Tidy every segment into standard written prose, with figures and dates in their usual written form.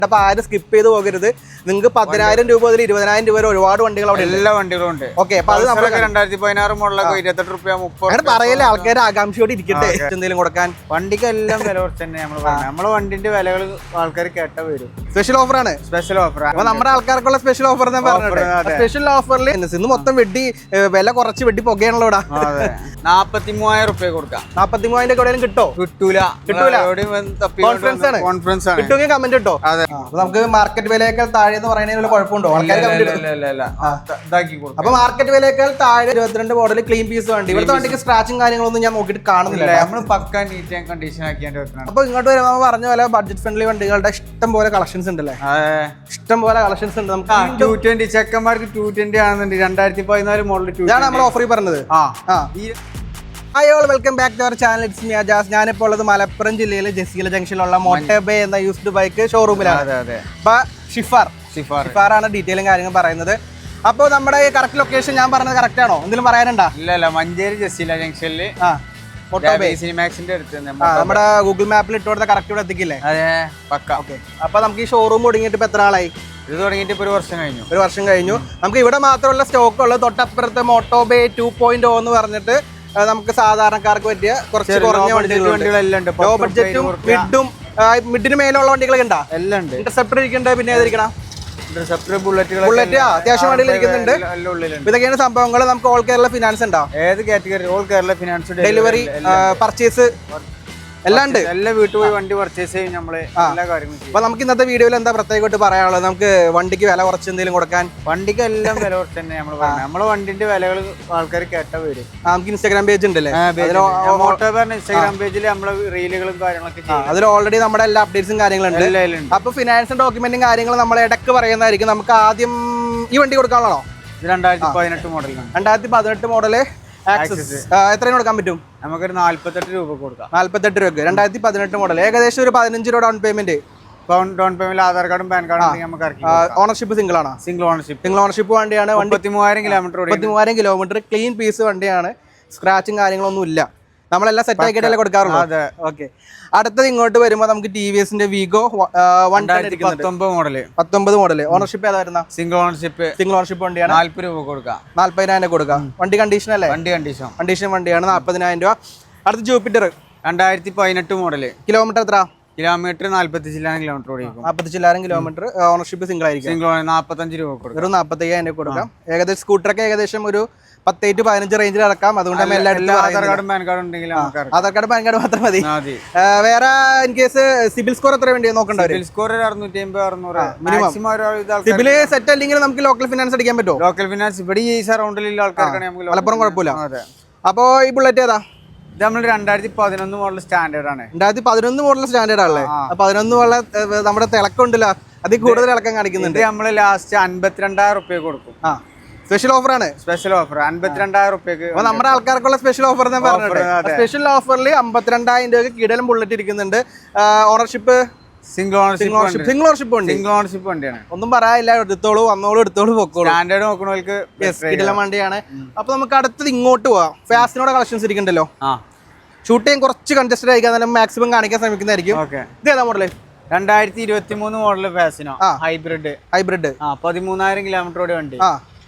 അപ്പൊ ആരും സ്കിപ്പ് ചെയ്ത് പോകരുത്. നിങ്ങൾക്ക് 10,000 രൂപ മുതൽ 20,000 രൂപ വരെ ഒരുപാട് വണ്ടികൾ അവിടെ എല്ലാ വണ്ടികളും ഉണ്ട്. ഓക്കെ, അപ്പൊ അത് 2016 മോഡലൊക്കെ 28 രൂപ 30 അങ്ങനെ പറയല്ലേ, ആൾക്കാർ ആകാംക്ഷയോടെ ഇരിക്കട്ടെ എന്തെങ്കിലും കൊടുക്കാൻ. വണ്ടിക്ക് എല്ലാം വില കുറച്ച് തന്നെ നമ്മളെ വണ്ടിന്റെ വിലകൾ ആൾക്കാർ കേട്ട വരും. സ്പെഷ്യൽ ഓഫറാണ്, സ്പെഷ്യൽ ഓഫർ. അപ്പൊ നമ്മുടെ ആൾക്കാർക്കുള്ള സ്പെഷ്യൽ ഓഫർ എന്ന് പറഞ്ഞത് സ്പെഷ്യൽ ഓഫറിൽ ഇന്ന് മൊത്തം വെട്ടി വില കുറച്ച് വെട്ടി പൊകയാണല്ലോ ഇവിടെ. 43,000 രൂപ കൊടുക്കാം. 43,000 എവിടെയും കിട്ടൂല. കോൺഫറൻസ് ആണ്, കിട്ടുമെങ്കിൽ കമന്റ് കിട്ടോ. നമുക്ക് മാർക്കറ്റ് വിലയേക്കാൾ താഴെ എന്ന് പറയുന്നതിൽ കുഴപ്പമുണ്ടോ? അപ്പൊ മാർക്കറ്റ് വിലയേക്കാൾ താഴെ 22 മോഡൽ ക്ലീൻ പീസ് വണ്ടി. ഇവിടുത്തെ വണ്ടിക്ക് സ്ക്രാച്ചും കാര്യങ്ങളൊന്നും ഞാൻ നോക്കിയിട്ട് കാണുന്നില്ല. നമ്മൾ പക്ക നീറ്റ് ആൻഡ് കണ്ടീഷൻ ആക്കിയാണ്ട് വെക്കണം. അപ്പൊ ഇങ്ങോട്ട് വരുമ്പോൾ പറഞ്ഞ പോലെ ബഡ്ജറ്റ് ഫ്രണ്ട്ലി വണ്ടികളുടെ ഇഷ്ടം പോലെ കളക്ഷൻസ് ഉണ്ടല്ലേ? ഇഷ്ടം പോലെ കളക്ഷൻസ് ഉണ്ട്. നമുക്ക് 220 ചെക്കന്മാർക്ക് 220 ആണെന്നുണ്ട്. 2014 മോഡൽ ഇതാണ് നമ്മൾ ഓഫറിൽ പറഞ്ഞത്. Hi all, welcome back to our channel. It's me Ajas. ഞാനിപ്പോൾ ഉള്ളത് മലപ്പുറം ജില്ലയിലെ ജസീല ജംഗ്ഷനിലുള്ള മോട്ടോബേ എന്ന യൂസ്ഡ് ബൈക്ക് ഷോറൂമിലാണ്. അപ്പൊ ഷിഫാറാണ് ഡീറ്റെയിലും കാര്യങ്ങളും പറയുന്നത്. അപ്പോൾ നമ്മുടെ കറക്റ്റ് ലൊക്കേഷൻ ഞാൻ പറഞ്ഞത് കറക്റ്റ് ആണോ? എന്തെങ്കിലും പറയാനുണ്ടോ? ഇല്ല, മഞ്ചേരി ജസീല ജംഗ്ഷനിൽ സിനിമാക്സിന്റെ അടുത്ത് നമ്മുടെ ഗൂഗിൾ മാപ്പിൽ ഇട്ട് കൊടുത്ത കറക്റ്റ് ഇവിടെ എത്തിക്കില്ലേ? അതെ, പക്ക. ഓക്കെ, അപ്പൊ നമുക്ക് ഈ ഷോറൂം തുടങ്ങിയിട്ട് ഇപ്പൊ എത്ര ആളായി? ഇത് തുടങ്ങിയിട്ട് ഇപ്പൊ 1 വർഷം കഴിഞ്ഞു. നമുക്ക് ഇവിടെ മാത്രമുള്ള സ്റ്റോക്ക് ഉള്ളത്. തൊട്ടപ്പുറത്ത് മോട്ടോബേ 2.0 എന്ന് പറഞ്ഞിട്ട് നമുക്ക് സാധാരണക്കാർക്ക് പറ്റിയ കുറച്ച് കുറഞ്ഞ വണ്ടികളെല്ലാം ഉണ്ട്. ലോ ബഡ്ജറ്റും മിഡിന് മേലുള്ള വണ്ടികളൊക്കെ ഉണ്ടാ എല്ലാം ഉണ്ട്. ഇന്റർസെപ്റ്റർ ഇരിക്കുന്നുണ്ട്. പിന്നെ ഏതിരിക്കണം? ബുള്ളറ്റ് അത്യാവശ്യം വണ്ടിയിൽ ഇരിക്കുന്നുണ്ട്. ഇതൊക്കെയാണ് സംഭവങ്ങൾ. നമുക്ക് ഓൾ കേരള ഫിനാൻസ് ഉണ്ടാവും. ഏത് category? All Kerala finance, delivery, purchase എല്ലാം ഉണ്ട്. എല്ലാ വീട്ടിൽ പോയി വണ്ടി പർച്ചേസ് ചെയ്യും നമ്മള്, എല്ലാ കാര്യങ്ങളും. അപ്പൊ നമുക്ക് ഇന്നത്തെ വീഡിയോയിൽ എന്താ പ്രത്യേകമായിട്ട് പറയാനുള്ളത്? നമുക്ക് വണ്ടിക്ക് വില കുറച്ച് എന്തെങ്കിലും കൊടുക്കാൻ? വണ്ടിക്ക് എല്ലാം വില കുറച്ച് തന്നെ നമ്മളെ വണ്ടിന്റെ വിലകൾ ആൾക്കാർ കേട്ട വരും. നമുക്ക് ഇൻസ്റ്റാഗ്രാം പേജ് ഉണ്ടല്ലേ? മോട്ടോബേറിന്റെ ഇൻസ്റ്റാഗ്രാം പേജിൽ നമ്മള് റീലുകളും കാര്യങ്ങളൊക്കെ ചെയ്യും. അതിൽ ഓൾറെഡി നമ്മുടെ എല്ലാ അപ്ഡേറ്റ്സും കാര്യങ്ങളുണ്ട്. അപ്പൊ ഫിനാൻസും ഡോക്യുമെന്റും കാര്യങ്ങളും നമ്മൾ ഇടക്ക് പറയുന്നതായിരിക്കും. നമുക്ക് ആദ്യം ഈ വണ്ടി കൊടുക്കാനുള്ളതാണോ? 2018 മോഡലാണ്. 2018 മോഡല് എത്രയും കൊടുക്കാൻ പറ്റും? നമുക്കൊരു 48 രൂപ കൊടുക്കാം. 48 രൂപ 2018 മോഡൽ. ഏകദേശം ഒരു 15 രൂപ ഡൗൺ പേയ്മെന്റ്. ആധാർ കാർഡും പാൻ കാർഡും നമുക്ക് ഇറക്കി. ഓണർഷിപ്പ് സിംഗിൾ ആണോ? സിംഗിൾ ഓണർഷിപ്പ് വണ്ടിയാണ്. 33,000 കിലോമീറ്റർ ക്ലീൻ പീസ് വണ്ടിയാണ്. സ്ക്രാച്ചും കാര്യങ്ങളൊന്നും ഇല്ല. നമ്മളെല്ലാം സെറ്റ് ആക്കിയിട്ടല്ലേ കൊടുക്കാറുള്ളൂ. ഓക്കെ, അടുത്തത് ഇങ്ങോട്ട് വരുമ്പോൾ നമുക്ക് ടി വി എസിന്റെ വിഗോ 19 മോഡല്. ഓണർഷിപ്പ് ഏതാ വരുന്ന? സിംഗിൾ ഓണർഷിപ്പ് വണ്ടിയാണ്. 40 രൂപ കൊടുക്കാം. 40,000 കൊടുക്കാം. വണ്ടി കണ്ടീഷൻ അല്ലേ? കണ്ടീഷൻ വണ്ടിയാണ്. 40,000 രൂപ. അടുത്ത ജൂപ്പിറ്റർ 2018 മോഡല്. കിലോമീറ്റർ എത്ര? കിലോമീറ്റർ 40 ചില്ലാനം കിലോമീറ്റർ ഓടിക്കും. 40 ചില്ലാനം കിലോമീറ്റർ. ഓണർഷിപ്പ് സിംഗിൾ ആയിരിക്കും. 45 രൂപ കൊടുക്കാം. ഒരു 45,000 കൊടുക്കാം. ഏകദേശം സ്കൂട്ടറൊക്കെ ഏകദേശം ഒരു 10 to 15 റേഞ്ചിൽ ഇറക്കാം. അതുകൊണ്ട് ആധാർ കാർഡും പാൻ കാർഡും ഉണ്ടെങ്കിൽ ആധാർ കാർഡ് പാൻ കാർഡ് മാത്രം മതി. വേറെ ഇൻ കേസ് സിബിൽ സ്കോർ എത്ര വേണ്ടി നോക്കണ്ട? CIBIL score 650-600 minimum. CIBIL set അല്ലെങ്കിൽ നമുക്ക് ലോക്കൽ ഫിനാൻസ് അടിക്കാൻ പറ്റുമോ? ലോക്കൽ ഫിനാൻസ് ഇവിടെ ഈ സറൗണ്ടിലുള്ള ആൾക്കാർക്കാണ്. മലപ്പുറം കുഴപ്പമില്ല. അപ്പോ ഈ ബുള്ളറ്റ് ഏതാ? ഇത് നമ്മൾ 2011 മോഡൽ സ്റ്റാൻഡേർഡ് ആണ്. 2011 മോഡൽ സ്റ്റാൻഡേർഡ് ആണല്ലേ? 11 മോഡൽ നമ്മുടെ തിളക്കമുണ്ടല്ലോ, അതിൽ കൂടുതൽ ഇളക്കം കാണിക്കുന്നുണ്ട്. നമ്മള് ലാസ്റ്റ് 52,000 രൂപ കൊടുക്കും. സ്പെഷ്യൽ ഓഫർ ആണ്. 52,000 രൂപയ്ക്ക് നമ്മുടെ ആൾക്കാർക്കുള്ള സ്പെഷ്യൽ ഓഫർ. സ്പെഷ്യൽ ഓഫറിൽ 52,000 രൂപയ്ക്ക് കിടലും ബുള്ളറ്റ് ഇരിക്കുന്നുണ്ട്. ഓണർഷിപ്പ് സിംഗിൾ ഓണർഷിപ്പ് വണ്ടിയാണ്. ഒന്നും പറയാനില്ല. എടുത്തോളൂ, എടുത്തോളൂ പൊക്കോളൂ. സ്റ്റാൻഡേർഡ് നോക്കണവർക്ക് കിടലം വണ്ടിയാണ്. അപ്പൊ നമുക്ക് അടുത്തത് ഇങ്ങോട്ട് പോവാം. ഫാസ്റ്റിനോടെ കളക്ഷൻസ് ഇരിക്കണ്ടല്ലോ. ഷൂട്ട് ചെയ്യാൻ കുറച്ച് കൺജസ്റ്റഡ് ആയിരിക്കും, മാക്സിമം കാണിക്കാൻ ശ്രമിക്കുന്നതായിരിക്കും. ഇത് ഏതാ model? 2023 model Fascino hybrid 13,000 kilometre ഓടി വണ്ടി.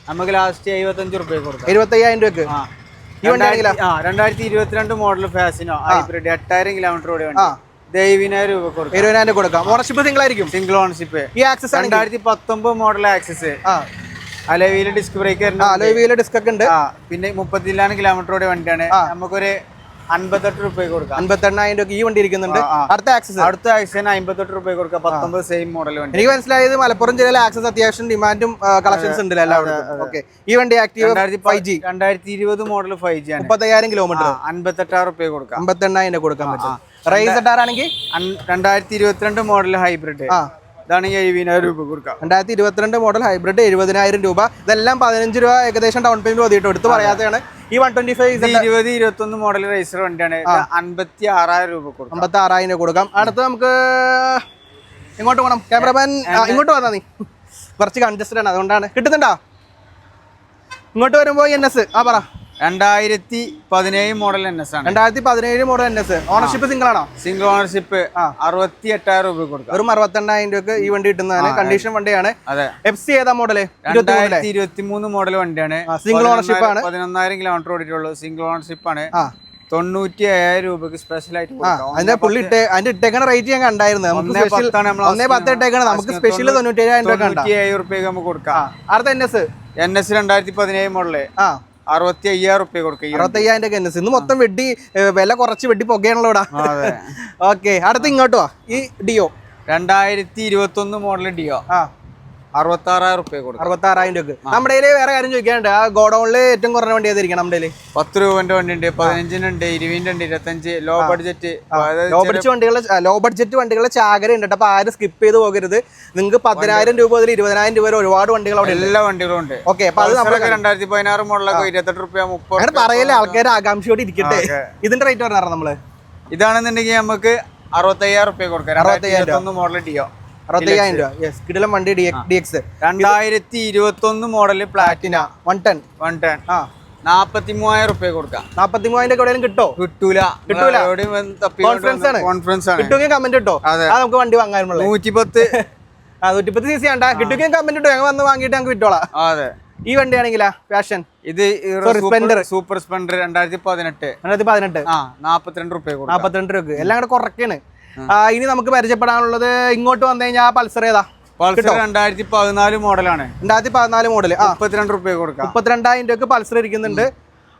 നമുക്ക് ലാസ്റ്റ് 75 രൂപ കൊടുക്കാം. 75,000 രൂപയ്ക്ക്. 2022 മോഡൽ ഫാസിനോ ഹൈബ്രിഡ് 8,000 കിലോമീറ്റർ ഓടി വണ്ടി. 20,000 രൂപ കൊടുക്കാം. 20,000 കൊടുക്കാം. ഓണർഷിപ്പ് സിംഗിൾ ആയിരിക്കും. Single ownership. ഈ Access 2019 model Access. Alloy disc brake disc ഒക്കെ ഉണ്ട്. പിന്നെ 30,000 കിലോമീറ്റർ ഓടി വണ്ടിയാണ്. നമുക്കൊരു 58 രൂപ കൊടുക്കാം. 58,000 രൂപ ഈ വണ്ടി ഇരിക്കുന്നുണ്ട്. അടുത്ത ആക്സസ് 58 രൂപ കൊടുക്കാം. 19 സെയിം മോഡൽ വണ്ടി. എനിക്ക് മനസ്സിലായത് മലപ്പുറം ജില്ലയിലെ ആക്സസ് അത്യാവശ്യം ഡിമാൻഡും കളക്ഷൻസ് ഉണ്ട് എല്ലാവരും. ഈ വണ്ടി ആക്റ്റീവ് 5G 2020 മോഡൽ 5G ആണ്. 30,000 കിലോമീറ്റർ. 58,000 രൂപ കൊടുക്കാം. 58,000 കൊടുക്കാൻ പറ്റും. റൈസ് ആണെങ്കിൽ 2022 മോഡൽ ഹൈബ്രിഡ്. ഇതാണ് 70,000 രൂപ കൊടുക്കാം. 2022 മോഡൽ ഹൈബ്രിഡ് 70,000 രൂപ. ഇതെല്ലാം 15 രൂപ ഏകദേശം ഡൗൺ പേയ്മെന്റ് മതിയിട്ട് എടുത്ത് പറയാതെയാണ്. ഈ 2021 മോഡൽ റേസർ വണ്ടിയാണ്. 56,000 രൂപ കൊടുക്കാം. 56,000 കൊടുക്കാം. അടുത്ത് നമുക്ക് ഇങ്ങോട്ട് പോകണം. ക്യാമറമാൻ ഇങ്ങോട്ട് വന്നാ നീ കുറച്ച് കൺജസ്റ്റഡ് ആണ്, അതുകൊണ്ടാണ്. കിട്ടുന്നുണ്ടോ? ഇങ്ങോട്ട് വരുമ്പോ NS പറ. 2017 മോഡൽ NS ആണ്. 2017 മോഡൽ NS. ഓണർഷിപ്പ് സിംഗിൾ ആണോ? Single ownership. 68,000 രൂപ കൊടുക്കാം. വെറും 68,000 രൂപക്ക് ഈ വണ്ടി കിട്ടുന്നതാണ്. കണ്ടീഷൻ വണ്ടിയാണ്. അതെ. FC ഏതാ മോഡല്? 2023 മോഡൽ വണ്ടിയാണ്. സിംഗിൾ ഓണർഷിപ്പ് ആണ്. 11,000 കിലോമീറ്റർ ഓടിയിട്ടുള്ളൂ. സിംഗിൾ ഓണർഷിപ്പ് ആണ്. 97,000 രൂപക്ക് സ്പെഷ്യൽ ആയിട്ട് അതിന്റെ പുള്ളി അതിന്റെ ഇട്ടേക്കണ റേറ്റ് ഞാൻ കണ്ടായിരുന്നു. 1,10 ഇട്ടേക്കണ. നമുക്ക് സ്പെഷ്യൽ 97,000 രൂപയ്ക്ക് നമുക്ക് കൊടുക്കാം. അടുത്ത NS 2017 മോഡല് 65,000 രൂപ കൊടുക്കും. 65,000 NS. ഇന്ന് മൊത്തം വെട്ടി വില കുറച്ച് വെട്ടി പുകയാണല്ലോ ഇവിടെ. ഓക്കെ, അടുത്ത് ഇങ്ങോട്ട് വാ. ഈ ഡിയോ 2021 മോഡൽ ഡിയോ 66,000 രൂപ കൊടുക്കും. 66,000 രൂപ. നമ്മുടെ വേറെ കാര്യം ചോദിക്കാനുണ്ട്. ആ ഗോഡൌണില് ഏറ്റവും കുറഞ്ഞ വണ്ടി ഏതായിരിക്കും നമ്മുടെ 10 രൂപന്റെ വണ്ടി ഉണ്ട്, 15 20 ഉണ്ട്, 25 ലോ ബഡ്ജറ്റ്. ലോ ബഡ്ജറ്റ് വണ്ടികളെ ചാകര ഉണ്ട്. അപ്പൊ ആരും സ്കിപ്പ് ചെയ്ത് പോകരുത്. നിങ്ങൾക്ക് 10,000 രൂപ മുതൽ 20,000 രൂപ വരെ ഒരുപാട് വണ്ടികൾ അവിടെ എല്ലാ വണ്ടികളും ഉണ്ട്. ഓക്കെ, അപ്പൊ അത് നമ്മൾ 2016 മോഡലൊക്കെ 28 രൂപ 30 അങ്ങനെ പറയല്ലേ, ആൾക്കാർ ആകാംക്ഷയോടെ ഇരിക്കട്ടെ. ഇതിന്റെ റേറ്റ് പറഞ്ഞാൽ നമ്മള് ഇതാണെന്നുണ്ടെങ്കിൽ നമുക്ക് 65,000 രൂപ കൊടുക്കാം. 2021 മോഡൽ ഡിയോ 65,000 രൂപ. യെസ്, കിടിലം വണ്ടി DX. 2021 മോഡല് പ്ലാറ്റിന 110 43,000 രൂപ കൊടുക്കാം. 43,000 എവിടെയും കിട്ടൂല. കോൺഫറൻസ് ആണ്. കിട്ടുമെങ്കിൽ കമന്റ് കിട്ടോ. നമുക്ക് വണ്ടി വാങ്ങാനുള്ള 110 cc ആണ്ടാ. കിട്ടുമെങ്കിൽ കമന്റ് കിട്ടോ. ഞങ്ങൾ വന്ന് വാങ്ങിയിട്ട് ഞങ്ങൾക്ക് വിട്ടോളാം. അതെ. ഈ വണ്ടി ആണെങ്കിലാ പാഷൻ. ഇത് സൂപ്പർ സ്പ്ലെൻഡർ 2018 42 രൂപ. 42 രൂപ. എല്ലാം കൂടെ കുറയ്ക്കാണ്. ഇനി നമുക്ക് പരിചയപ്പെടാനുള്ളത് ഇങ്ങോട്ട് വന്നു കഴിഞ്ഞാൽ പൾസർ ഏതാ? പൾസർ 2014 മോഡലാണ്. 2014 മോഡല് 32 രൂപ കൊടുക്കാം. 32,000 രൂപക്ക് പൾസർ ഇരിക്കുന്നുണ്ട്.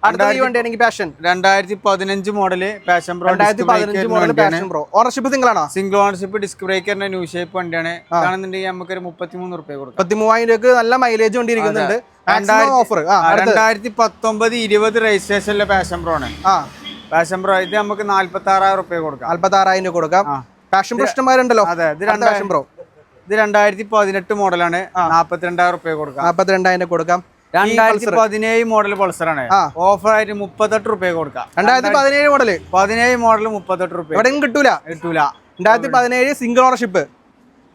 അടുത്ത ഈ വണ്ടി ആണെങ്കിൽ Passion 2015 model Passion Pro. 2015 model Passion Pro. Ownership single ആണോ? Single ownership. ഡിസ്ക് ബ്രേക്കറിന്റെ ന്യൂ ഷേപ്പ് വണ്ടിയാണ്. ആണെന്നുണ്ടെങ്കിൽ നമുക്ക് 33 രൂപ കൊടുക്കാം. 33,000 രൂപക്ക് നല്ല മൈലേജ് വണ്ടി ഇരിക്കുന്നുണ്ട്. 2019-20 രജിസ്ട്രേഷനിലെ പാഷൻ പ്രോ ആണ്. പാഷൻ പ്രോ ഇത് നമുക്ക് 46,000 രൂപ കൊടുക്കാം. 46,000 രൂപ കൊടുക്കാം. പാഷൻ പ്രോ ഇഷ്ടംമാരുണ്ടല്ലോ. അതെ, ഇത് 2018 മോഡലാണ്. 42,000 രൂപ കൊടുക്കാം. 42,000 കൊടുക്കാം. 2017 മോഡൽ പൾസറാണ്. ഓഫർ ആയിട്ട് 38 രൂപ കൊടുക്കാം. 2017 മോഡല് 38 രൂപ. എവിടെയും കിട്ടൂല. 2017 സിംഗിൾ ഓണർഷിപ്പ്.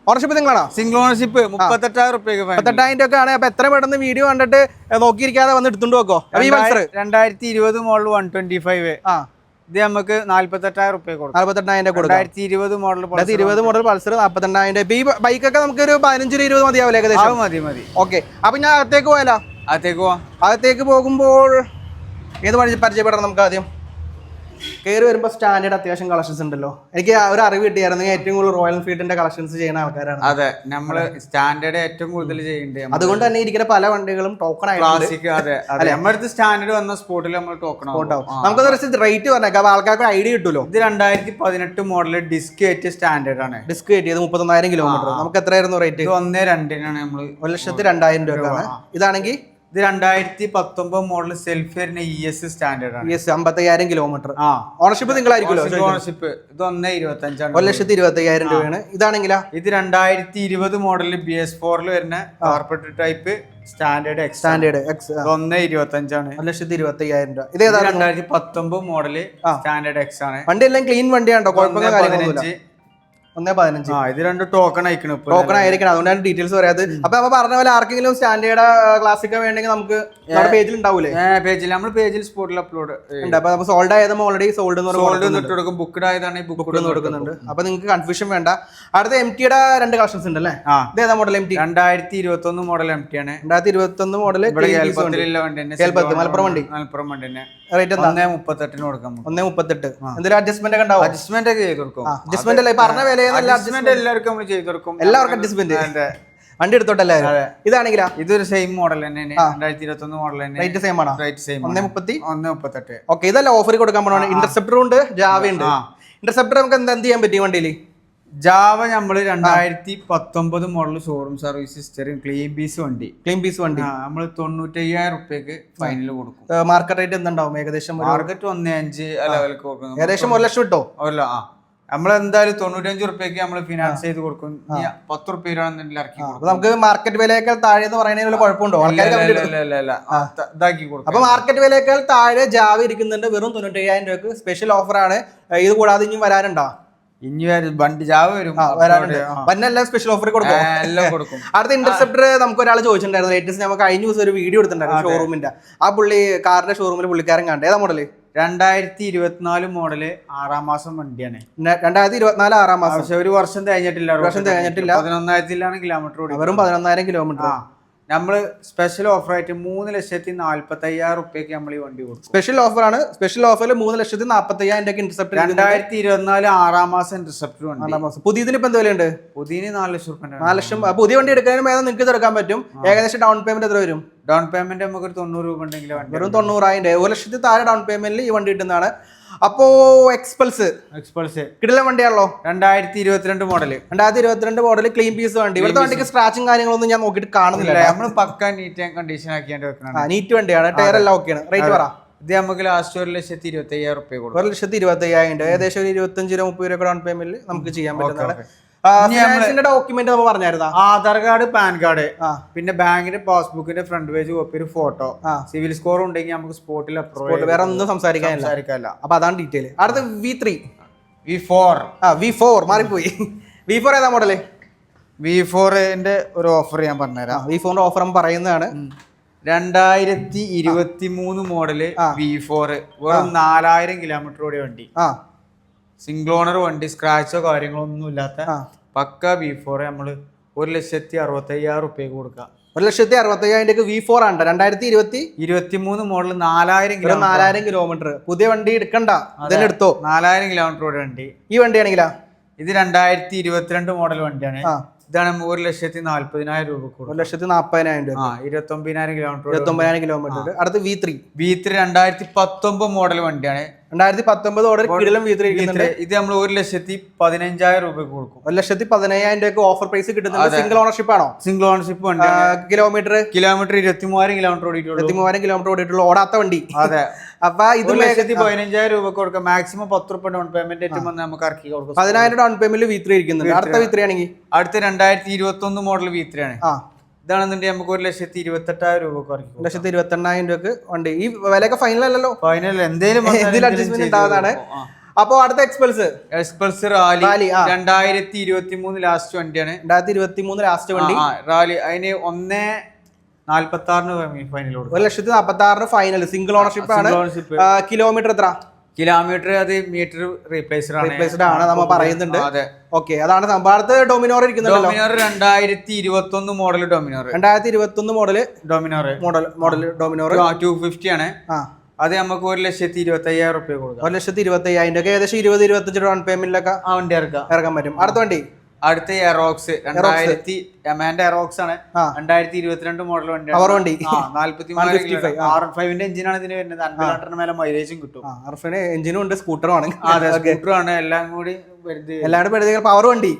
ഓണർഷിപ്പ് നിങ്ങളാണോ? സിംഗിൾ ഓണർഷിപ്പ് 38,000 രൂപ. 38,000 ഒക്കെ ആണ്. അപ്പൊ എത്ര പെട്ടെന്ന് വീഡിയോ കണ്ടിട്ട് നോക്കിയിരിക്കാതെ വന്ന് എടുത്തുകൊണ്ട് വെക്കോ. 2020 മോഡൽ 125 ഇത് നമുക്ക് 48,000 രൂപ കൊടുക്കാം. 48,000 കൊടുക്കാം. 2020 മോഡൽ പൾസർ 48,000. ഇപ്പൊ ഈ ബൈക്കൊക്കെ നമുക്ക് ഒരു 15-20 മതിയാവില്ല ഏകദേശം? മതി. ഓക്കെ, അപ്പൊ ഞാൻ അകത്തേക്ക് പോയാലോ? അകത്തേക്ക് പോകുമ്പോൾ ഏത് പരിചയപ്പെടണം നമുക്ക്? ആദ്യം കയറി വരുമ്പോൾ സ്റ്റാൻഡേർഡ് അത്യാവശ്യം കളക്ഷൻസ് ഉണ്ടല്ലോ. എനിക്ക് ഒരു അറിവ് കിട്ടിയായിരുന്നു. ഏറ്റവും കൂടുതൽ റോയൽ എൻഫീൽഡിന്റെ കളക്ഷൻസ് ചെയ്യുന്ന ആൾക്കാരാണ്. അതെ, നമ്മള് സ്റ്റാൻഡേർഡ് ഏറ്റവും കൂടുതൽ ചെയ്യുന്നുണ്ട്. അതുകൊണ്ട് തന്നെ ഇരിക്കുന്ന പല വണ്ടികളും ടോക്കൺ ആയിട്ട് നമ്മുടെ സ്റ്റാൻഡേർഡ് വന്ന സ്പോട്ടിൽ നമ്മൾ ടോക്കൺ ആവും. നമുക്ക് റേറ്റ് പറഞ്ഞേക്കാം, അപ്പൊ ആൾക്കാർക്ക് ഐഡിയ കിട്ടുമല്ലോ. ഇത് 2018 മോഡല് ഡിസ്ക് കയറ്റിയ സ്റ്റാൻഡേർഡ് ആണ്. ഡിസ്ക് കയറ്റിയത് 31,000 കിലോമീറ്റർ. നമുക്ക് എത്രയായിരുന്നു റേറ്റ്? 1,02,000 നമ്മള് 1,02,000 രൂപ. ഇതാണെങ്കിൽ ഇത് 2019 മോഡൽ സെൽഫ് വരുന്ന ES സ്റ്റാൻഡേർഡ് ആണ്. 55,000 കിലോമീറ്റർ. ഓണർഷിപ്പ് നിങ്ങളായിരിക്കുമല്ലോ. ഓണർഷിപ്പ് ഇത് 1,25,000 1,25,000 രൂപയാണ്. ഇതാണെങ്കിലാ ഇത് 2020 മോഡലിൽ BS4 വരുന്ന കാർപ്പറ്റ് ടൈപ്പ് സ്റ്റാൻഡേർഡ് X 1,25,000 1,25,000 രൂപ. ഇത് 2019 മോഡല് സ്റ്റാൻഡേർഡ് X ആണ്. വണ്ടി എല്ലാം ക്ലീൻ വണ്ടിയാണോ? കുഴപ്പമില്ല. 1,15. ഇത് രണ്ട് ടോക്കൺ ടോക്കൺ ആയിരിക്കണം. അതുകൊണ്ടാണ് ഡീറ്റെയിൽസ് പറയാത്. അപ്പൊ നമ്മൾ പറഞ്ഞ പോലെ ആർക്കെങ്കിലും സ്റ്റാൻഡേർഡ് ക്ലാസിക് വേണമെങ്കിൽ നമുക്ക് നമ്മുടെ പേജിൽ ഉണ്ടാവൂലേ? പേജിൽ നമ്മൾ പേജിൽ സ്പോട്ടിൽ അപ്ലോഡ് ഉണ്ട്. അപ്പൊ നമ്മൾ സോൾഡ് ആയതും ഓൾറെഡി സോൾഡ് കൊടുക്കും. ബുക്ക്ഡ് ആയതാണെങ്കിൽ ബുക്ക് കൊടുക്കുന്നുണ്ട്. അപ്പൊ നിങ്ങൾക്ക് കൺഫ്യൂഷൻ വേണ്ട. അടുത്ത MTയുടെ 2 കളക്ഷൻസ് ഉണ്ട് അല്ലേ? ഇതേതാ മോഡൽ? MT 2021 മോഡൽ MT ആണ്. 2021 മോഡൽ മലപ്പുറം വണ്ടി. റേറ്റ് 1,38 കൊടുക്കാം. 1,38. എന്തെങ്കിലും അഡ്ജസ്റ്റ്മെന്റ് ഒക്കെ ഉണ്ടാവും? അഡ്ജസ്റ്റ്മെന്റ് ഒക്കെ ചെയ്ത് കൊടുക്കും. അഡ്ജസ്റ്റ്മെന്റ് അല്ലേ പറഞ്ഞ വില? എല്ലാവർക്കും നമ്മൾ ചെയ്ത് കൊടുക്കും. എല്ലാവർക്കും അഡ്ജസ്റ്റ്മെന്റ്. വണ്ടി എടുത്തോട്ടല്ലേ? ഇതാണെങ്കിലാ ഇതൊരു സെയിം മോഡൽ തന്നെയാണ്. 2021 മോഡൽ തന്നെ. റേറ്റ് സെയിം ആണോ? Rate same. 1,38. ഓക്കെ, ഇതല്ല ഓഫർ കൊടുക്കാൻ പോണ. ഇന്റർസെപ്റ്ററും ഉണ്ട്, ജാവ ഉണ്ട്. ഇന്റർസെപ്റ്റർ നമുക്ക് എന്ത് ചെയ്യാൻ പറ്റും വണ്ടിയിൽ? ജാവ നമ്മള് 2019 model showroom service history clean piece വണ്ടി നമ്മള് 95,000 രൂപയ്ക്ക് ഫൈനൽ കൊടുക്കും. മാർക്കറ്റ് റേറ്റ് എന്തുണ്ടാവും ഏകദേശം? മാർക്കറ്റ് 1.5 ലെവലിലേക്ക് കൊടുക്കും. ഏകദേശം 1 ലക്ഷം കിട്ടോ? നമ്മളെന്തായാലും 95 രൂപയ്ക്ക് നമ്മൾ ഫിനാൻസ് ചെയ്ത് കൊടുക്കും. 10 രൂപ ഇറക്കി. നമുക്ക് മാർക്കറ്റ് വിലയേക്കാൾ താഴെ എന്ന് പറയുന്നതിന് കുഴപ്പമുണ്ടോ? ഇതാക്കി കൊടുക്കും. അപ്പൊ മാർക്കറ്റ് വിലയേക്കാൾ താഴെ ജാവ ഇരിക്കുന്നുണ്ട്. വെറും 95,000 രൂപക്ക് സ്പെഷ്യൽ ഓഫറാണ്. ഇത് കൂടാതെ ഇനിയും വരാനുണ്ടോ? ഇനി വണ്ടി ജാവ വരും വരാനുണ്ട്. വന്നെല്ലാം സ്പെഷ്യൽ ഓഫർ കൊടുക്കും. എല്ലാം കൊടുക്കും. അടുത്ത ഇന്റർസെപ്റ്റർ നമുക്ക് ഒരാൾ ചോദിച്ചിട്ടുണ്ടായിരുന്നു ലേറ്റസ്റ്റ്. നമുക്ക് കഴിഞ്ഞ ദിവസം ഒരു വീഡിയോ എടുത്തിട്ടുണ്ടായിരുന്നു ഷോറൂമിന്റെ. ആ പുള്ളി കാറിന്റെ ഷോറൂമിൽ പുള്ളിക്കാരൻ കണ്ട ഏതാ മോഡല്? 2024 മോഡല് 6ാം മാസം വണ്ടിയാണ്. 2024 6ാം മാസം. പക്ഷെ ഒരു വർഷം തികഞ്ഞിട്ടില്ല. 11,000 കിലോമീറ്റർ ഓടി. വെറും 11,000 കിലോമീറ്റർ. നമ്മള് സ്പെഷ്യൽ ഓഫർ ആയിട്ട് 3,45,000 റുപ്യക്ക് നമ്മൾ ഈ വണ്ടി കൊടുക്കും. സ്പെഷ്യൽ ഓഫർ ആണ്. സ്പെഷ്യൽ ഓഫറിൽ 3,45,000 ഇന്റർസെപ്റ്റർ. 2024 6ാം മാസം ഇന്റർസെപ്റ്റർ വണ്ടി. പുതിയതിന് ഇപ്പൊ എന്ത് വിലയുണ്ട്? പുതിയതിന് 4 ലക്ഷം റുപ്യ. 4 ലക്ഷം. പുതിയ വണ്ടി എടുക്കാനും ഏതാ നിങ്ങൾക്ക് എടുക്കാൻ പറ്റും. ഏകദേശം ഡൗൺ പേയ്മെന്റ് എത്ര വരും? ഡൗൺ പേയ്മെന്റ് നമുക്ക് ഒരു 90 രൂപ ഉണ്ടെങ്കിൽ വെറും 90,000. 1 ലക്ഷത്തിൽ താഴെ ഡൗൺ പേയ്മെന്റിൽ ഈ വണ്ടി കിട്ടുന്നതാണ്. അപ്പോ എക്സ്പൾസ് കിടിലൻ വണ്ടിയാണല്ലോ. 2022 മോഡല്. 2022 മോഡല് ക്ലീൻ പീസ് വണ്ടി. ഇവിടുത്തെ വണ്ടിക്ക് സ്ക്രാച്ചും കാര്യങ്ങളൊന്നും ഞാൻ നോക്കിയിട്ട് കാണുന്നില്ല. നമ്മൾ പക്ക നീറ്റ് ആൻഡ് കണ്ടീഷൻ ആക്കിയാണ്ട് വെക്കണം. നീറ്റ് വണ്ടിയാണ്. ടയർ എല്ലാം ഓക്കെയാണ്. റേറ്റ് പറ. ഇത് നമുക്ക് ലാസ്റ്റ് 1,25,000 റുപ്യ കൊടുക്കും. 1,25,000. ഏകദേശം ഒരു 25-30 രൂപ ഡൗൺ പേയ്മെന്റിൽ നമുക്ക് ചെയ്യാൻ പറ്റുന്നതാണ്. ഡോക്യുമെന്റ് നമ്മൾ പറഞ്ഞായിരുന്ന ആധാർ കാർഡ്, പാൻ കാർഡ്, പിന്നെ ബാങ്കിന്റെ പാസ്ബുക്കിന്റെ ഫ്രണ്ട് പേജ് കോപ്പി, ഒരു ഫോട്ടോ, സിവിൽ സ്കോർ ഉണ്ടെങ്കിൽ നമുക്ക് സ്പോട്ടിൽ അപ്രൂവ്. വേറെ ഒന്നും സംസാരിക്കാനില്ല. അപ്പൊ അതാണ് ഡീറ്റെയിൽ. അടുത്ത V3 V4 മാറിപ്പോയി. V4 ഏതാ മോഡല്? V4ന്റെ ഒരു ഓഫർ ഞാൻ പറഞ്ഞുതരാം. V4ന്റെ ഓഫർ പറയുന്നതാണ്. 2023 മോഡല് V4 വെറും 4,000 കിലോമീറ്റർ ഓടിയ വണ്ടി. സിംഗിൾ ഓണർ വണ്ടി. സ്ക്രാച്ചോ കാര്യങ്ങളോ ഒന്നും ഇല്ലാത്ത പക്ക V4 നമ്മള് 1,65,000 റുപ്യക്ക് കൊടുക്കാം. 1,65,000 V4 ആണ്. 2023 മോഡൽ 4,000 കിലോമീറ്റർ. പുതിയ വണ്ടി എടുക്കണ്ട, ഇതന്നെ എടുത്തോ. 4,000 കിലോമീറ്റർ ഓടിയ വണ്ടി. ഈ വണ്ടി ആണെങ്കിലാ ഇത് 2022 മോഡൽ വണ്ടിയാണ്. ഇതാണ് 1,40,000 രൂപ. 1,40,000 രൂപ. 29,000 കിലോമീറ്റർ. അടുത്ത് V3 2019 മോഡൽ വണ്ടിയാണ്. 2019 ഓർഡർ കിടിലം V3 ഇരിക്കുന്നുണ്ട്. ഇത് നമ്മൾ 1,15,000 രൂപയ്ക്ക് കൊടുക്കും. 1,15,000 രൂപയ്ക്ക് ഓഫർ പ്രൈസ് കിട്ടുന്നുണ്ട്. സിംഗിൾ ഓണർഷിപ്പ് ആണോ? സിംഗിൾ ഓണർഷിപ്പ് വണ്ടി. കിലോമീറ്റർ 23,000 കിലോമീറ്റർ ഓടിയിട്ടുള്ളൂ. 23,000 കിലോമീറ്റർ ഓടിയിട്ടുള്ള ഓടാത്ത വണ്ടി. അതെ. അപ്പൊ ഇത് 1,15,000 രൂപയ്ക്ക് കൊടുക്കാം. മാക്സിമം 10 രൂപ ഡൗൺ പേയ്മെന്റ് ആയിട്ട് നമുക്ക് ഇറക്കി കൊടുക്കും. 10,000 ഡൗൺ പേയ്മെന്റ് V3 ഇരിക്കുന്നുണ്ട്. അടുത്ത V3 ആണെങ്കിൽ അടുത്ത 2021 മോഡൽ V3 ആണ്. ഇതാണെന്നുണ്ടെങ്കിൽ നമുക്ക് 1,28,000 രൂപ കുറയ്ക്കും. 1,28,000 രൂപക്ക് വണ്ടി. ഈ വിലയൊക്കെ ഫൈനൽ അല്ലല്ലോ. ഫൈനൽ എന്തെങ്കിലും അഡ്ജസ്റ്റ്മെന്റ് ഉണ്ടാവുന്നതാണ്. അപ്പൊ അടുത്ത എക്സ്പൾസ് റാലി 2023 ലാസ്റ്റ് വണ്ടിയാണ്. 2023 ലാസ്റ്റ് വണ്ടി റാലി. അതിന് 1,46,000 ഫൈനൽ കൊടുക്കും. 1,46,000 ഫൈനൽ. സിംഗിൾ ഓണർഷിപ്പ് ആണ്. കിലോമീറ്റർ എത്ര? കിലോമീറ്റർ അത് മീറ്റർ റീപ്ലേസ്ഡ് ആണ് നമ്മൾ പറയുന്നുണ്ട്. ഓക്കെ, അതാണ് സംഭവം. അടുത്ത് ഡൊമിനോർ ഇരിക്കുന്നുണ്ട്. ഡൊമിനോർ 2021 മോഡൽ. 2021 മോഡൽ ഡൊമിനോർ 250 ആണ്. അത് നമുക്ക് 1,25,000 റുപ്യ കൊടുക്കാം. 1,25,000 ഏകദേശം 20-25 ഡൗൺ പേയ്മെന്റിലൊക്കെ വണ്ടി ഇറക്കാൻ പറ്റും. അടുത്ത വണ്ടി അടുത്ത എറോക്സ് 2000 എമാന്റെ എറോക്സ് ആണ്. 2022 മോഡൽ വണ്ടി. പവർ വണ്ടി. 43 R5ന്റെ എഞ്ചിനാണ് ഇതിന് വരുന്നത്. 50 ലിറ്ററിന് മേലെ മൈലേജും കിട്ടും. R5 എഞ്ചിനും ഉണ്ട്, സ്കൂട്ടറും ആണ്. സ്കൂട്ടറാണ് എല്ലാം കൂടി. പവർ വണ്ടി.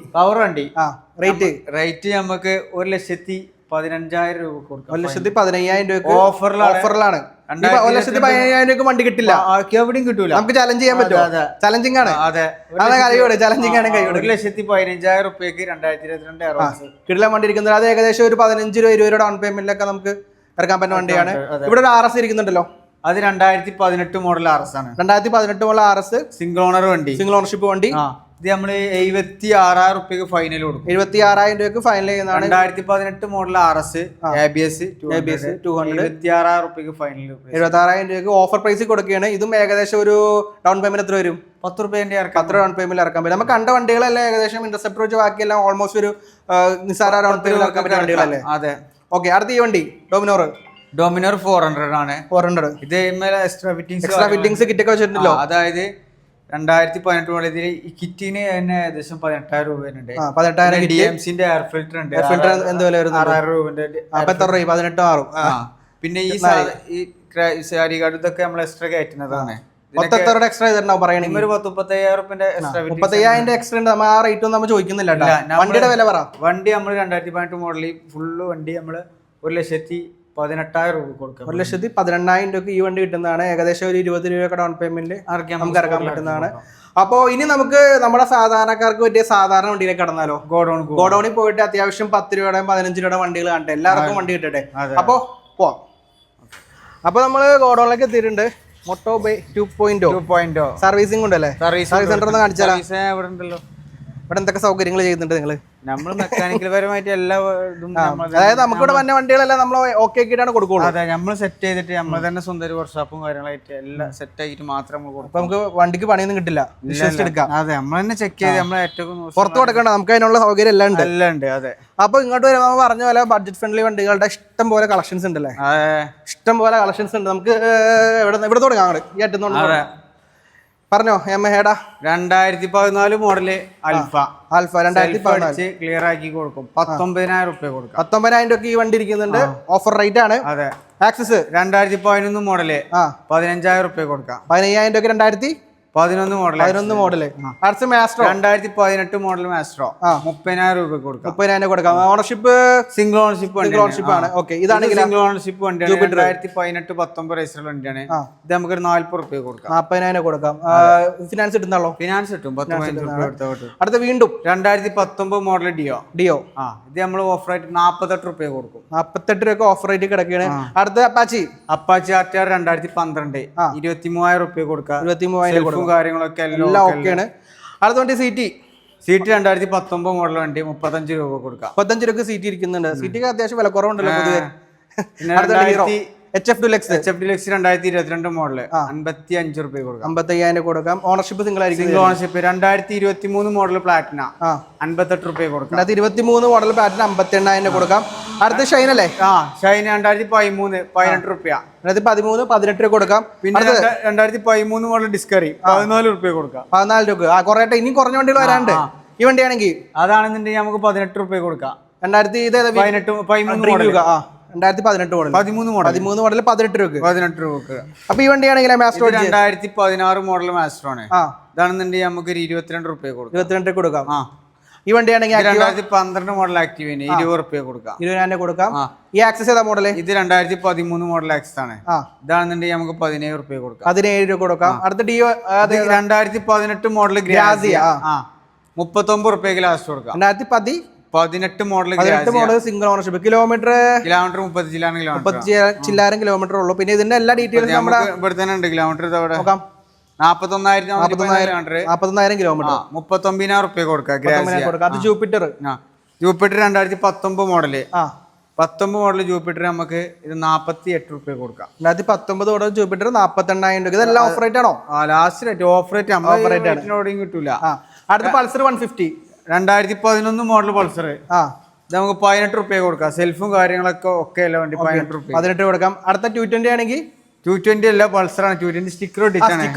റേറ്റ് നമുക്ക് 1,15,000 രൂപ കൊടുക്കാം. 1,15,000 രൂപ ഓഫറിലാണ്. 1,15,000 രൂപ വണ്ടി കിട്ടില്ല. എവിടെയും കിട്ടൂല. നമുക്ക് ചലഞ്ച് ചെയ്യാൻ പറ്റുമോ? ചലഞ്ചിങ് ആണ്. ചലഞ്ചിങ് ആണ്. 1,15,000 റുപ്യക്ക് 2022 കിടിലം വണ്ടി ഇരിക്കുന്നത്. അത് ഏകദേശം ഒരു 15-20 രൂപ ഡൗൺ പേയ്മെന്റിലൊക്കെ നമുക്ക് ഇറക്കാൻ പറ്റുന്ന വണ്ടിയാണ്. ഇവിടെ ഒരു RS ഇരിക്കുന്നുണ്ടല്ലോ. അത് 2018 മോഡൽ RS ആണ്. 2018 മോഡൽ RS സിംഗിൾ ഓണർ വണ്ടി. സിംഗിൾ ഓണർഷിപ്പ് വണ്ടി. ഇത് നമ്മള് 76,000 റുപ്യക്ക് ഫൈനൽ കൊടുക്കും. 76,000 രൂപയ്ക്ക് ഫൈനൽ ചെയ്യുന്നതാണ്. 2018 മോഡൽ RS ABS 200 76,000 റുപ്യക്ക് ഫൈനൽ. 76,000 രൂപയ്ക്ക് ഓഫർ പ്രൈസ് കൊടുക്കുകയാണ്. ഇതും ഏകദേശം ഒരു ഡൗൺ പേയ്മെന്റ് എത്ര വരും? 10 രൂപേന്റെ 10 ഡൗൺ പേയ്മെന്റ് ഇറക്കാൻ പറ്റും. നമുക്ക് കണ്ട വണ്ടികളെല്ലാം ഏകദേശം ഇന്റർസെപ്റ്റർ വെച്ച് ബാക്കിയെല്ലാം ഓൾമോസ്റ്റ് ഒരു നിസാര ഡൗൺ പേയ്മെന്റ് ഇറക്കാൻ പറ്റിയ വണ്ടികളല്ലേ? അതെ. ഓക്കെ, അടുത്ത ഈ വണ്ടി ഡൊമിനോർ 400 ആണ്. 400 ഇത് എക്സ്ട്രാ ഫിറ്റിംഗ്സ് കിറ്റൊക്കെ വെച്ചിട്ടുണ്ടല്ലോ. അതായത് 2018 മോഡൽ. ഇതിൽ ഈ കിറ്റിന് തന്നെ ഏകദേശം 18,000 രൂപ വരുന്നുണ്ട്. 18,000 DMCന്റെ എയർ ഫിൽറ്റർ ഉണ്ട്. എന്ത് വില വരുന്നത്? 6,000 രൂപന്റെ. 18 മാറും. പിന്നെ ഈ സാരി കാർഡ് ഇതൊക്കെ നമ്മൾ എക്സ്ട്രാ കയറ്റുന്നതാണ്. എക്സ്ട്രാ ചെയ്തിട്ടുണ്ടാവും പറയണെങ്കിൽ. 30,000 റുപ്യന്റെ എക്സ്ട്രാ 30,000 എക്സ്ട്രാ ഉണ്ട്. ആ റേറ്റ് ഒന്നും നമ്മൾ ചോദിക്കുന്നില്ല. വണ്ടിയുടെ വില പറ. വണ്ടി നമ്മൾ 2018 മോഡൽ ഫുള്ള് വണ്ടി നമ്മള് 1,18,000 രൂപ കൊടുക്കാം. 1,18,000 രൂപ ഈ വണ്ടി കിട്ടുന്നതാണ്. ഏകദേശം ഒരു 20 രൂപ ഡൗൺ പേയ്മെന്റ് നമുക്ക് ഇറക്കാൻ പറ്റുന്നതാണ്. അപ്പോ ഇനി നമുക്ക് നമ്മുടെ സാധാരണക്കാർക്ക് പറ്റിയ സാധാരണ വണ്ടിയിലേക്ക് കടന്നാലോ? ഗോഡൌണിൽ പോയിട്ട് അത്യാവശ്യം 10 രൂപയുടെയും 15 രൂപയുടെ വണ്ടികൾ കാണട്ടെ. എല്ലാവർക്കും വണ്ടി കിട്ടട്ടെ. അപ്പോ പോവാം. അപ്പൊ നമ്മള് ഗോഡൌണിലേക്ക് എത്തിയിട്ടുണ്ട്. മോട്ടോബേ 2.0 2.0 സർവീസിംഗ് ഉണ്ടല്ലേ? സർവീസ് സെന്റർ ഒന്ന് കാണിച്ചാലോ? ഇവിടെ ഉണ്ടല്ലോ. ഇവിടെ എന്തൊക്കെ സൗകര്യങ്ങൾ ചെയ്യുന്നുണ്ട് നിങ്ങൾ? നമ്മൾ മെക്കാനിക്കൽ പരമായിട്ട് എല്ലാ ഇതും അതായത് നമുക്കിവിടെ വന്ന വണ്ടികളെല്ലാം നമ്മൾ ഓക്കെ ആക്കിയിട്ടാണ് കൊടുക്കുള്ളൂ. അതെ, നമ്മൾ സെറ്റ് ചെയ്തിട്ട് നമ്മൾ തന്നെ സ്വന്തം വർക്ക്ഷോപ്പും കാര്യങ്ങളായിട്ട് എല്ലാം സെറ്റ് ആയിട്ട് മാത്രം നമ്മൾ കൊടുക്കും. അപ്പൊ നമുക്ക് വണ്ടിക്ക് പണിയൊന്നും കിട്ടില്ല, വിശ്വസിച്ച് എടുക്കാം. അതെ, നമ്മൾ തന്നെ ചെക്ക് ചെയ്ത് നമ്മൾ ഏറ്റവും പുറത്ത് കൊടുക്കണ്ട, നമുക്ക് അതിനുള്ള സൗകര്യം എല്ലാം ഉണ്ട്. എല്ലാം ഉണ്ട്. അതെ, അപ്പൊ ഇങ്ങോട്ട് വരുമ്പോൾ പറഞ്ഞ പോലെ ബഡ്ജറ്റ് ഫ്രണ്ട്ലി വണ്ടികളുടെ ഇഷ്ടം പോലെ കളക്ഷൻസ് ഉണ്ടല്ലേ? ഇഷ്ടം പോലെ കളക്ഷൻസ് ഉണ്ട്. നമുക്ക് ഇവിടെ തുടങ്ങാം. അങ്ങോട്ട് ഈ അറ്റുന്നുണ്ട് പറഞ്ഞോ. യമഹേടാ 2014 മോഡല് ആൽഫ 2014 ക്ലിയർ ആക്കി കൊടുക്കും. 19,000 രൂപ കൊടുക്കും. 19,000 രൂപ ഈ വണ്ടി ഇരിക്കുന്നുണ്ട്. ഓഫർ റേറ്റ് ആണ്. അതെ, ആക്സസ് 2011 മോഡല് 15,000 രൂപ കൊടുക്കാം. 15,000 രൂപ 2011 മോഡല്. അടുത്ത മാസ്ട്രോ 2018 മോഡൽ മാസ്ട്രോ 30,000 രൂപ കൊടുക്കാം. 30,000 കൊടുക്കാം. ഓണർഷിപ്പ് സിംഗിൾ ഓണർഷിപ്പ് ആണ്. ഓക്കെ, ഇതാണെങ്കിൽ സിംഗിൾ ഓണർഷിപ്പ് വണ്ടിയാണ്. 2018-19 രജിസ്റ്റർ വണ്ടിയാണ്. ഇത് നമുക്ക് 40 രൂപ കൊടുക്കാം. 40,000 കൊടുക്കാം. ഫിനാൻസ് കിട്ടുന്നല്ലോ? ഫിനാൻസ് കിട്ടും. 10,000 രൂപ. അടുത്ത വീണ്ടും 2019 മോഡൽ ഡിയോ. ഇത് നമ്മൾ ഓഫർ ആയിട്ട് 48 രൂപ കൊടുക്കും. 48 രൂപ ഓഫർ റേറ്റ് കിടക്കുകയാണ്. അടുത്ത അപ്പാച്ചി RTR 2012 23,000 രൂപ കൊടുക്കാം. 23,000 കൊടുക്കാം. കാര്യങ്ങളൊക്കെ എല്ലാം ഓക്കെയാണ്. അടുത്ത സീറ്റ് 2019 മോഡൽ വണ്ടി 35 രൂപ കൊടുക്കാം. 35 രൂപ സീറ്റ് ഇരിക്കുന്നുണ്ട്. സീറ്റ് അത്യാവശ്യം വില കുറവുണ്ടല്ലോ പൊതുവെ. HF Deluxe 2022 മോഡല് 55 രൂപ കൊടുക്കാം. 55,000 കൊടുക്കാം. ഓണർഷിപ്പ് സിംഗിൾ ആയിരിക്കും. സിംഗിൾ ഓണർഷിപ്പ് 2023 മോഡൽ പ്ലാറ്റിന 58 രൂപ കൊടുക്കാം. 2023 മോഡൽ പ്ലാറ്റിന 58,000 കൊടുക്കാം. അടുത്ത ഷൈൻ അല്ലേ? ഷൈൻ 2013 18 രൂപ. 2013 18 രൂപ കൊടുക്കാം. പിന്നെ 2013 മോഡൽ ഡിസ്കറി 14 രൂപ കൊടുക്കാം. 14 രൂപ. കുറേ ഇനി കുറഞ്ഞ വണ്ടികൾ വരാണ്ട്. ഈ വണ്ടിയാണെങ്കിൽ അതാണെന്നുണ്ടെങ്കിൽ നമുക്ക് 18 രൂപ കൊടുക്കാം. 2018 മോഡൽ 13 മോഡൽ 18 രൂപ. അപ്പൊ ഈ വണ്ടിയാണെങ്കിൽ 2016 മോഡൽ മാസ്റ്റർ ആണ്. ഇതാണെന്നുണ്ടെങ്കിൽ നമുക്ക് 22 രൂപ കൊടുക്കാം. 22 കൊടുക്കാം. ഈ വണ്ടിയാണെങ്കിൽ 2012 മോഡൽ ആക്റ്റീവ് 20 രൂപ കൊടുക്കാം. 20,000 കൊടുക്കാം. ഈ ആക്സസ് ഏതാ മോഡല്? ഇത് 2013 മോഡൽ ആക്സസ് ആണ്. ഇതാണെന്നുണ്ടെങ്കിൽ നമുക്ക് 17 രൂപ കൊടുക്കാം. 17 രൂപ കൊടുക്കാം. അടുത്ത ഡിയോ 2018 മോഡൽ ഗ്രാസിയ 39 രൂപയ്ക്ക് ലാസ്റ്റ് കൊടുക്കാം. 2018 മോഡൽ സിംഗിൾ ഓണർഷിപ്പ്. കിലോമീറ്റർ 30 ചില്ലായിരം കിലോമീറ്റർ ഉള്ളൂ. പിന്നെ ഇതിന്റെ എല്ലാ ഡീറ്റെയിൽസും നമ്മുടെ ഇവിടെ തന്നെ ഉണ്ട്. കിലോമീറ്റർ നോക്കാം. 41,000 കിലോമീറ്റർ 39,000 രൂപ കൊടുക്കാം. അത് ജൂപ്പിറ്റർ 2019 മോഡല് 19 മോഡൽ ജൂപ്പിറ്റർ നമുക്ക് ഇത് 48 രൂപ കൊടുക്കാം. 2019 മോഡൽ ജൂപ്പിറ്റർ 48,000 രൂപ. ഇതെല്ലാം ഓഫ് റേറ്റ് ആണോ? ലാസ്റ്റ് റേറ്റ് ഓഫ് റേറ്റ് കിട്ടൂല. അടുത്ത പൾസർ 150 2011 മോഡൽ പൾസർ നമുക്ക് 18 രൂപ കൊടുക്കാം. സെൽഫും കാര്യങ്ങളൊക്കെ ഒക്കെ അല്ല വണ്ടി 18 രൂപ 18 കൊടുക്കാം. അടുത്ത 220 ആണെങ്കിൽ 220 അല്ല പൾസറാണ്. 220 സ്റ്റിക്കർ ഒട്ടിച്ചാണ്. ഇത്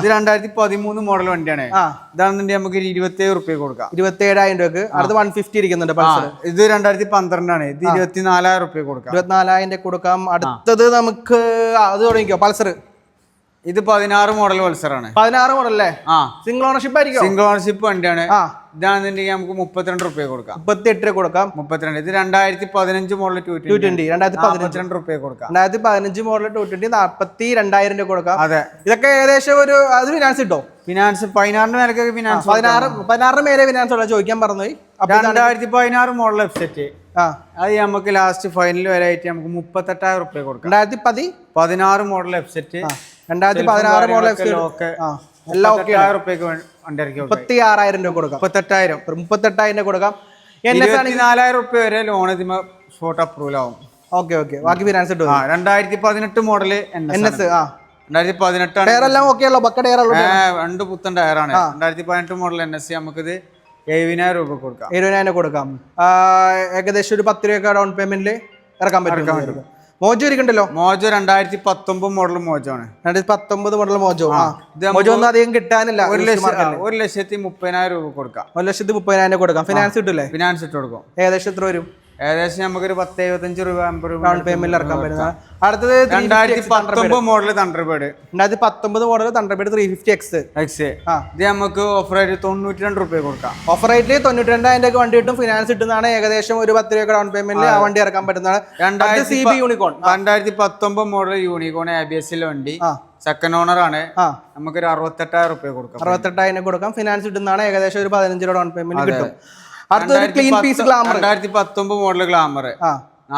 2013 മോഡൽ വണ്ടിയാണ്. ഇതാണെന്നുണ്ടെങ്കിൽ നമുക്ക് 27 രൂപ കൊടുക്കാം. 27,000 രൂപ. അടുത്ത 150 ഇരിക്കുന്നുണ്ട് പൾസർ. ഇത് 2012 ആണ്. ഇത് 24,000 രൂപ കൊടുക്കാം. 24,000 കൊടുക്കാം. അടുത്തത് നമുക്ക് അത് തുടങ്ങിക്കോ. പൾസർ ഇത് 16 മോഡൽ പൾസറാണ്. 16 മോഡൽ അല്ലേ? സിംഗിൾ ഓണർഷിപ്പ് ആയിരിക്കും. സിംഗിൾ ഓണർഷിപ്പ് വണ്ടിയാണ്. ഇതാണെന്നുണ്ടെങ്കിൽ നമുക്ക് 32 രൂപ കൊടുക്കാം. 38 രൂപ കൊടുക്കാം. 32. ഇത് 2015 മോഡൽ 220 2015 രൂപ കൊടുക്കാം. 2015 മോഡൽ 220 42,000 രൂപ കൊടുക്കാം. അതെ, ഇതൊക്കെ ഏകദേശം ഒരു അത് ഫിനാൻസ് കിട്ടോ? ഫിനാൻസ് 16 മേലൊക്കെ ഫിനാൻസ് 16 മേലെ ഫിനാൻസ് ഉള്ള ചോദിക്കാൻ പറഞ്ഞു. 2016 മോഡൽ വെബ്സൈറ്റ് അത് നമുക്ക് ലാസ്റ്റ് ഫൈനൽ വരെ ആയിട്ട് നമുക്ക് 38,000 രൂപ കൊടുക്കാം. 2016 മോഡൽ വെബ്സൈറ്റ് 2016 മോഡൽ എല്ലാം ഓക്കെ. 36,000 രൂപ കൊടുക്കാം. 38,000 രൂപ കൊടുക്കാം. 24,000 രൂപ വരെ ലോൺ ഷോർട്ട് അപ്രൂവൽ ആവും. Okay okay. ബാക്കി ഫിനാൻസ് കിട്ടും. 2018 മോഡൽ NS 2018 ടയറെല്ലാം ഓക്കെ ആണല്ലോ? ബക്ക ടയർ 2 പുത്തൻ ടയറാണ്. 2018 മോഡൽ NS നമുക്കിത് 70,000 രൂപ കൊടുക്കാം. 70,000 കൊടുക്കാം. ഏകദേശം ഒരു 10 രൂപ ഡൗൺ പേയ്മെന്റിൽ ഇറക്കാൻ പറ്റും. മോജോ ഇരിക്കണ്ടല്ലോ. മോജോ 2019 മോഡൽ മോജോ ആണ്. 2019 മോഡൽ മോജോ. മോജോ ഒന്നും അധികം കിട്ടാനില്ല. 1,30,000 രൂപ കൊടുക്കാം. 1,30,000 കൊടുക്കാം. ഫിനാൻസ് കിട്ടൂലേ? ഫിനാൻസ് ഇട്ട് കൊടുക്കും. ഏകദേശം എത്ര വരും? ഏകദേശം നമുക്കൊരു 10-75 രൂപ 50 രൂപ ഡൗൺ പേയ്മെന്റിൽ ഇറക്കാൻ പറ്റുന്ന. അടുത്തത് 2019 model Thunderbird. 2019 model Thunderbird 350X. ഇത് നമുക്ക് ഓഫർ ആയിട്ട് 92 രൂപ കൊടുക്കാം. ഓഫർ റേറ്റ് 92,000 രൂപ വണ്ടി കിട്ടും. ഫിനാൻസ് കിട്ടുന്നതാണ്. ഏകദേശം ഒരു 10 രൂപ ഡൗൺ പേയ്മെന്റിൽ ആ വണ്ടി ഇറക്കാൻ പറ്റുന്നതാണ്. 2019 മോഡൽ യൂണിക്കോൺ ABS വണ്ടി സെക്കൻഡ് ഓണർ ആണ്. നമുക്കൊരു 68,000 രൂപ കൊടുക്കാം. 68,000 കൊടുക്കാം. ഫിനാൻസ് കിട്ടുന്നതാണ്. ഏകദേശം ഒരു 15 രൂപ ഡൗൺ പേയ്മെന്റ് കിട്ടും. അടുത്തൊരു clean piece Glamour 2019 model Glamour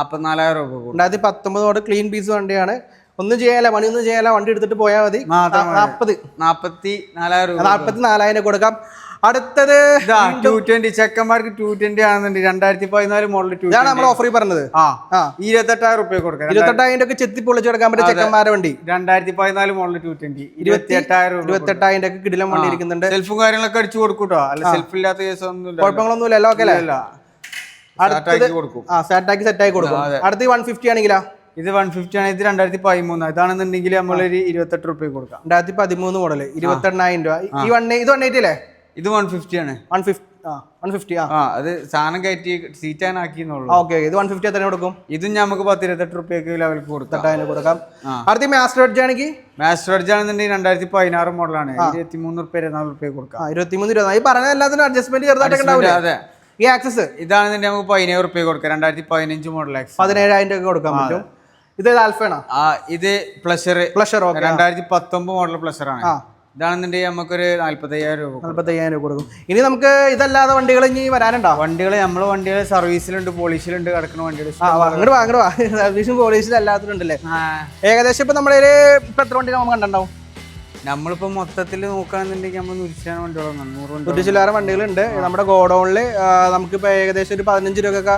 44,000 രൂപ. 2019 മോഡൽ ക്ലീൻ പീസ് വണ്ടിയാണ്. ഒന്നും ചെയ്യാല, പണിയൊന്നും ചെയ്യാല, വണ്ടി എടുത്തിട്ട് പോയാൽ മതി. 44,000 കൊടുക്കാം. അടുത്തത് ചെക്കന്മാർക്ക് 220 ആണെന്നുണ്ട്. 2014 മോഡൽ ഇതാണ് നമ്മൾ ഓഫറിൽ പറഞ്ഞത്. 28,000 രൂപ കൊടുക്കാം. 28,000 ഒക്കെ ചെത്തി പൊളിച്ചു കൊടുക്കാൻ പറ്റും ചെക്കന്മാരുടെ വണ്ടി. 2014 മോഡൽ 220 28,000 ഒക്കെ കിടിലം വണ്ടി ഇരിക്കുന്നുണ്ട്. സെൽഫും കാര്യങ്ങളൊക്കെ അടിച്ചു കൊടുക്കൂട്ടോ. അല്ല സെൽഫ് ഇല്ലാത്ത കേസൊന്നും കുഴപ്പങ്ങളൊന്നുമില്ല. എല്ലാം ഓക്കെ അല്ലേ? സെറ്റാക്കി കൊടുക്കും. അടുത്ത് 150 ആണെങ്കിലാ? ഇത് 150 ആണ്. ഇത് 2013 ഇതാണെന്നുണ്ടെങ്കിൽ നമ്മളൊരു 28 രൂപ കൊടുക്കാം. 2013 മോഡല് 28,000 രൂപ. ഇത് 180 അല്ലേ? ഇത് 150 ആണ്. 150 അത് സാധനം കയറ്റി സീറ്റാൻ ആക്കിയെന്നുള്ളൂ. ഓക്കെ. ഇത് 150 തന്നെ കൊടുക്കും. ഇതും നമുക്ക് 10-28 രൂപയ്ക്ക് ലെവലിൽ കൊടുക്കാം. അടുത്ത മാസ്റ്റർ എഡ്ജ് ആണെങ്കിൽ? മാസ്റ്റർ എഡ്ജ് ആണെന്നുണ്ടെങ്കിൽ 2016 മോഡലാണ്. 23 രൂപ കൊടുക്കാം. 23 ഈ പറഞ്ഞ എല്ലാത്തിനും അഡ്ജസ്റ്റ്മെന്റ് ചെറുതായിട്ടൊക്കെ ഉണ്ടാവില്ല. അതെ. ഈ ആക്സസ് ഇതാണെന്നുണ്ടെങ്കിൽ നമുക്ക് 17 രൂപ കൊടുക്കാം. 2015 മോഡൽ 17,000 ഒക്കെ കൊടുക്കാൻ പറ്റും. ഇത് ആൽഫയാണോ? ഇത് പ്ലഷർ 2019 മോഡൽ പ്ലഷർ ആണ്. ഇതാണെന്നുണ്ടെങ്കിൽ നമുക്കൊരു 45,000 രൂപ കൊടുക്കും. ഇനി നമുക്ക് ഇതല്ലാതെ വണ്ടികൾ ഇനി വരാനുണ്ടോ? വണ്ടികൾ സർവീസിലുണ്ട്, പോളിഷിലുണ്ട്, കിടക്കുന്ന വണ്ടികൾ. സർവീസും പോളിഷിലും എല്ലാത്തിലുണ്ടല്ലേ? ഏകദേശം ഇപ്പൊ നമ്മുടെ എത്ര വണ്ടി നമുക്ക് കണ്ടുണ്ടാവും? നമ്മളിപ്പോ മൊത്തത്തിൽ നോക്കുകയാണെന്നുണ്ടെങ്കിൽ നമ്മൾ 100 വണ്ടികളാണ്. 100 ചില്ലാറ് വണ്ടികളുണ്ട് നമ്മുടെ ഗോഡൌണില്. നമുക്കിപ്പോ ഏകദേശം ഒരു 15 രൂപയൊക്കെ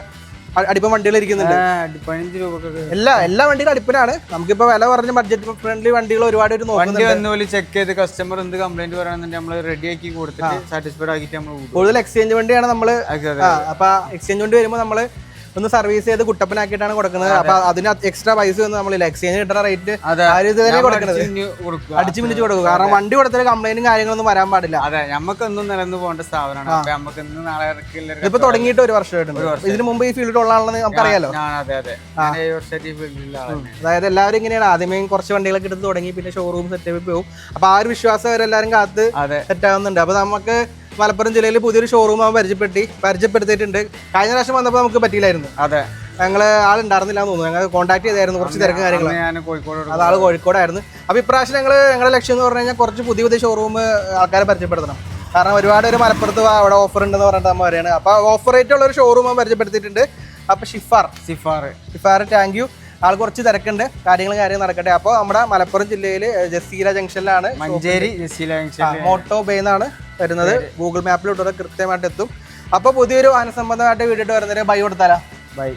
അടിപ്പം വണ്ടികൾ ഇരിക്കുന്നുണ്ട്. 15 രൂപ എല്ലാ വണ്ടികളും അടിപ്പനാണ്. നമുക്കിപ്പോ വില പറഞ്ഞ ബഡ്ജറ്റ് ഫ്രണ്ട്ലി വണ്ടികൾ ഒരുപാട് വണ്ടി വന്നുപോലെ ചെക്ക് ചെയ്ത് കസ്റ്റമർ എന്ത് കംപ്ലൈന്റ് പറയുന്നുണ്ടെങ്കിൽ നമ്മൾ റെഡി ആക്കി കൊടുത്തിട്ട് സാറ്റിസ്ഫൈഡ് ആക്കിയിട്ട് നമ്മൾ കൂടുതൽ എക്സ്ചേഞ്ച് വണ്ടിയാണ് നമ്മള്. അപ്പൊ എക്സ്ചേഞ്ച് വണ്ടി വരുമ്പോൾ നമ്മള് ഒന്ന് സർവീസ് ചെയ്ത് കുട്ടപ്പനാക്കിയിട്ടാണ് കൊടുക്കുന്നത്. അപ്പൊ അതിന് എക്സ്ട്രാ പൈസ ഒന്നും നമ്മളില്ല. എക്സ്ചേഞ്ച് കിട്ടുന്ന റേറ്റ് അടിച്ചു മിനിച്ച് കൊടുക്കും. കാരണം വണ്ടി കൊടുത്തിട്ട് കംപ്ലൈന്റും കാര്യങ്ങളൊന്നും വരാൻ പാടില്ല. അതെ, നമുക്കൊന്നും നിലനിന്ന് പോകേണ്ട സ്ഥാപനമാണ്. ഇപ്പൊ തുടങ്ങിയിട്ട് 1 വർഷമായിട്ടുണ്ട്. ഇതിന് മുമ്പ് ഈ ഫീൽഡിൽ ഉള്ള ആളാണെന്ന് നമുക്കറിയാലോ. അതായത് എല്ലാവരും ഇങ്ങനെയാണ്. ആദ്യമേ കുറച്ച് വണ്ടികളൊക്കെ എടുത്ത് തുടങ്ങി, പിന്നെ ഷോറൂം സെറ്റപ്പ് പോകും. അപ്പൊ ആ ഒരു വിശ്വാസം അവരെല്ലാരും കാത്ത് സെറ്റ് ആവുന്നുണ്ട്. അപ്പൊ നമുക്ക് മലപ്പുറം ജില്ലയിൽ പുതിയൊരു ഷോറൂം പരിചയപ്പെടുത്തിയിട്ടുണ്ട്. കഴിഞ്ഞ പ്രാവശ്യം വന്നപ്പോൾ നമുക്ക് പറ്റിയില്ലായിരുന്നു. അതെ, ഞങ്ങള് ആളുണ്ടായിരുന്നില്ല എന്ന് തോന്നുന്നു. ഞങ്ങൾ കോൺടാക്ട് ചെയ്തായിരുന്നു, കുറച്ച് തിരക്കും കാര്യങ്ങൾ. അത് ആള് കോഴിക്കോടായിരുന്നു. അപ്പൊ ഇപ്രാവശ്യം ഞങ്ങളുടെ ലക്ഷ്യം എന്ന് പറഞ്ഞു കഴിഞ്ഞാൽ കുറച്ച് പുതിയ ഷോറൂം ആൾക്കാരെ പരിചയപ്പെടുത്തണം. കാരണം ഒരുപാട് ഒരു മലപ്പുറത്ത് അവിടെ ഓഫർ ഉണ്ടെന്ന് പറഞ്ഞിട്ട് നമ്മൾ പറയുന്നത്. അപ്പൊ ഓഫർ റേറ്റ് ഉള്ള ഒരു ഷോറൂം പരിചയപ്പെടുത്തിയിട്ടുണ്ട്. അപ്പൊ ഷിഫാർ താങ്ക് യു. ആൾ കുറച്ച് തിരക്കുണ്ട്, കാര്യങ്ങൾ നടക്കട്ടെ. അപ്പോൾ നമ്മുടെ മലപ്പുറം ജില്ലയിൽ ജസീല ജംഗ്ഷനിലാണ്, Manjeri Jaseela junction, moto bay എന്നാണ് വരുന്നത്. ഗൂഗിൾ മാപ്പിലോട്ട് കൃത്യമായിട്ട് എത്തും. അപ്പോൾ പുതിയൊരു വാഹന സംബന്ധമായിട്ട് വീഡിയോ വരുന്നവരെ ബൈ കൊടുത്താലോ. ബൈ.